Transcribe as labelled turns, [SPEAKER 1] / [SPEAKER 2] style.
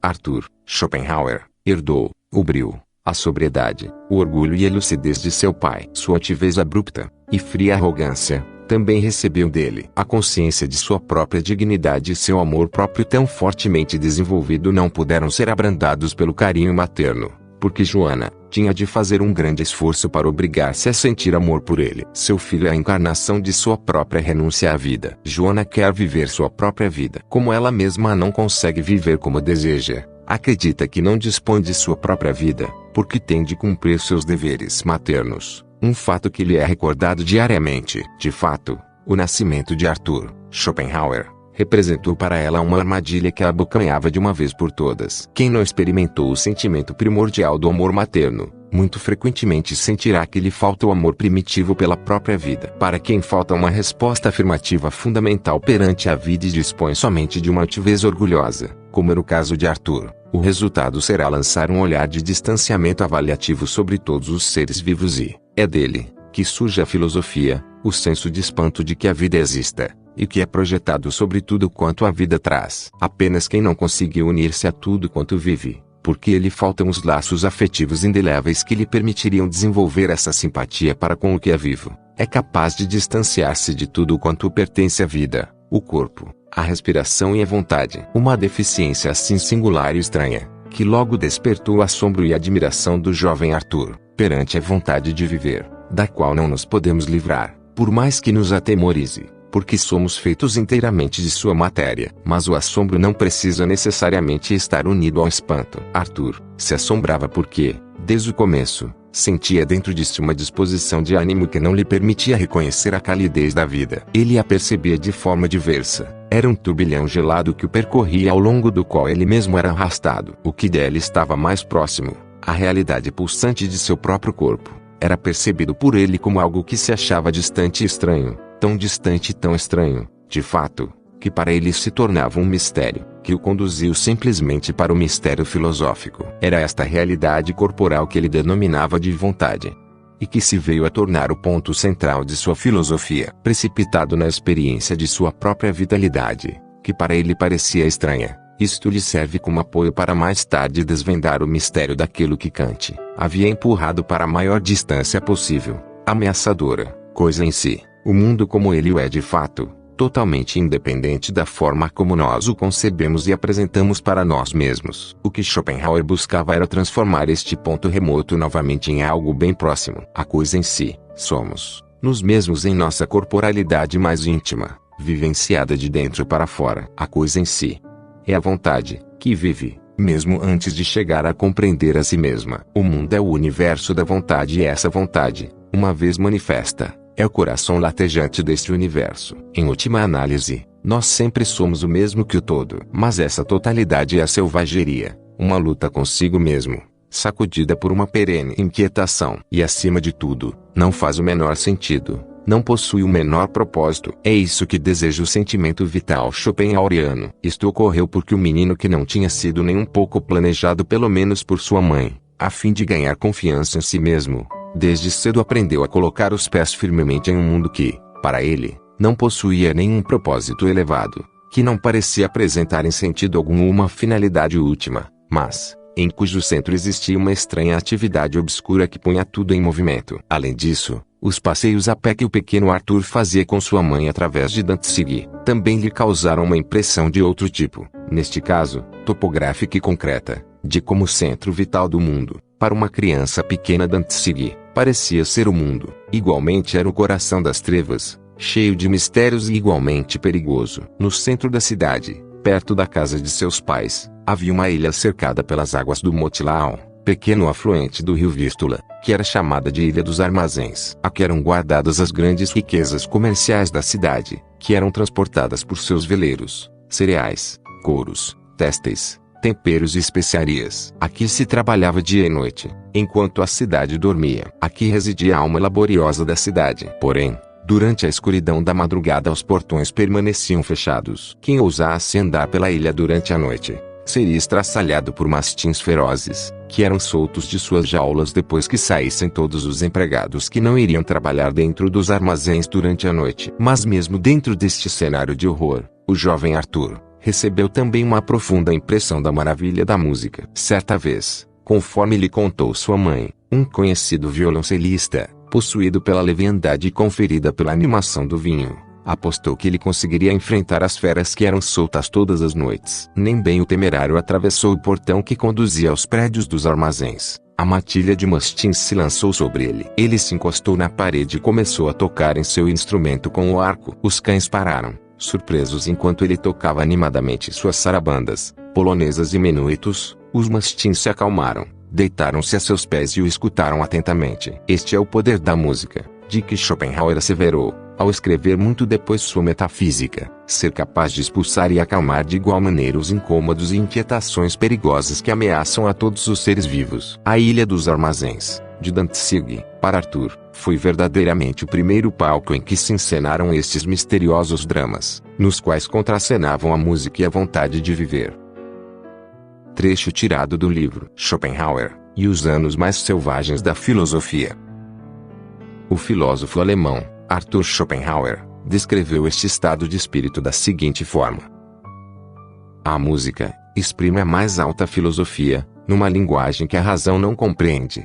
[SPEAKER 1] Arthur Schopenhauer herdou o brio, a sobriedade, o orgulho e a lucidez de seu pai. Sua altivez abrupta e fria arrogância também recebeu dele. A consciência de sua própria dignidade e seu amor próprio tão fortemente desenvolvido não puderam ser abrandados pelo carinho materno, porque Joana tinha de fazer um grande esforço para obrigar-se a sentir amor por ele. Seu filho é a encarnação de sua própria renúncia à vida. Joana quer viver sua própria vida. Como ela mesma não consegue viver como deseja, acredita que não dispõe de sua própria vida, porque tem de cumprir seus deveres maternos, um fato que lhe é recordado diariamente. De fato, o nascimento de Arthur Schopenhauer representou para ela uma armadilha que a abocanhava de uma vez por todas. Quem não experimentou o sentimento primordial do amor materno, muito frequentemente sentirá que lhe falta o amor primitivo pela própria vida. Para quem falta uma resposta afirmativa fundamental perante a vida e dispõe somente de uma altivez orgulhosa, como era o caso de Arthur, o resultado será lançar um olhar de distanciamento avaliativo sobre todos os seres vivos e é dele que surge a filosofia, o senso de espanto de que a vida exista, e que é projetado sobre tudo quanto a vida traz. Apenas quem não conseguiu unir-se a tudo quanto vive, porque lhe faltam os laços afetivos indeléveis que lhe permitiriam desenvolver essa simpatia para com o que é vivo, é capaz de distanciar-se de tudo quanto pertence à vida, o corpo, a respiração e a vontade. Uma deficiência assim singular e estranha, que logo despertou o assombro e a admiração do jovem Arthur, perante a vontade de viver, da qual não nos podemos livrar, por mais que nos atemorize, porque somos feitos inteiramente de sua matéria. Mas o assombro não precisa necessariamente estar unido ao espanto. Arthur se assombrava porque, desde o começo, sentia dentro de si uma disposição de ânimo que não lhe permitia reconhecer a calidez da vida. Ele a percebia de forma diversa. Era um turbilhão gelado que o percorria, ao longo do qual ele mesmo era arrastado. O que dele estava mais próximo, a realidade pulsante de seu próprio corpo, era percebido por ele como algo que se achava distante e estranho, tão distante e tão estranho, de fato, que para ele se tornava um mistério, que o conduziu simplesmente para o mistério filosófico. Era esta realidade corporal que ele denominava de vontade, e que se veio a tornar o ponto central de sua filosofia. Precipitado na experiência de sua própria vitalidade, que para ele parecia estranha, isto lhe serve como apoio para mais tarde desvendar o mistério daquilo que Kant havia empurrado para a maior distância possível, ameaçadora, coisa em si, o mundo como ele o é de fato, totalmente independente da forma como nós o concebemos e apresentamos para nós mesmos. O que Schopenhauer buscava era transformar este ponto remoto novamente em algo bem próximo. A coisa em si, somos, nós mesmos em nossa corporalidade mais íntima, vivenciada de dentro para fora. A coisa em si é a vontade, que vive, mesmo antes de chegar a compreender a si mesma. O mundo é o universo da vontade e essa vontade, uma vez manifesta, é o coração latejante deste universo. Em última análise, nós sempre somos o mesmo que o todo. Mas essa totalidade é a selvageria, uma luta consigo mesmo, sacudida por uma perene inquietação. E acima de tudo, não faz o menor sentido, não possui o menor propósito. É isso que deseja o sentimento vital schopenhaueriano. Isto ocorreu porque o menino, que não tinha sido nem um pouco planejado pelo menos por sua mãe, a fim de ganhar confiança em si mesmo, desde cedo aprendeu a colocar os pés firmemente em um mundo que, para ele, não possuía nenhum propósito elevado, que não parecia apresentar em sentido algum uma finalidade última, mas, em cujo centro existia uma estranha atividade obscura que punha tudo em movimento. Além disso, os passeios a pé que o pequeno Arthur fazia com sua mãe através de Dantzig também lhe causaram uma impressão de outro tipo, neste caso, topográfica e concreta, de como o centro vital do mundo, para uma criança pequena Dantzig, parecia ser o mundo. Igualmente era o coração das trevas, cheio de mistérios e igualmente perigoso. No centro da cidade, perto da casa de seus pais, havia uma ilha cercada pelas águas do Motilão, pequeno afluente do rio Vístula, que era chamada de Ilha dos Armazéns. Aqui eram guardadas as grandes riquezas comerciais da cidade, que eram transportadas por seus veleiros, cereais, couros, têxteis, temperos e especiarias. Aqui se trabalhava dia e noite, enquanto a cidade dormia. Aqui residia a alma laboriosa da cidade. Porém, durante a escuridão da madrugada os portões permaneciam fechados. Quem ousasse andar pela ilha durante a noite, seria estraçalhado por mastins ferozes, que eram soltos de suas jaulas depois que saíssem todos os empregados que não iriam trabalhar dentro dos armazéns durante a noite. Mas mesmo dentro deste cenário de horror, o jovem Arthur recebeu também uma profunda impressão da maravilha da música. Certa vez, conforme lhe contou sua mãe, um conhecido violoncelista, possuído pela leviandade conferida pela animação do vinho, apostou que ele conseguiria enfrentar as feras que eram soltas todas as noites. Nem bem o temerário atravessou o portão que conduzia aos prédios dos armazéns, a matilha de mastins se lançou sobre ele. Ele se encostou na parede e começou a tocar em seu instrumento com o arco. Os cães pararam, surpresos enquanto ele tocava animadamente suas sarabandas, polonesas e menuetos. Os mastins se acalmaram, deitaram-se a seus pés e o escutaram atentamente. Este é o poder da música, de que Schopenhauer asseverou, ao escrever muito depois sua Metafísica, ser capaz de expulsar e acalmar de igual maneira os incômodos e inquietações perigosas que ameaçam a todos os seres vivos. A Ilha dos Armazéns, de Dantzig, para Arthur, foi verdadeiramente o primeiro palco em que se encenaram estes misteriosos dramas, nos quais contracenavam a música e a vontade de viver. Trecho tirado do livro Schopenhauer e os anos mais selvagens da filosofia. O filósofo alemão Arthur Schopenhauer descreveu este estado de espírito da seguinte forma: a música exprime a mais alta filosofia, numa linguagem que a razão não compreende.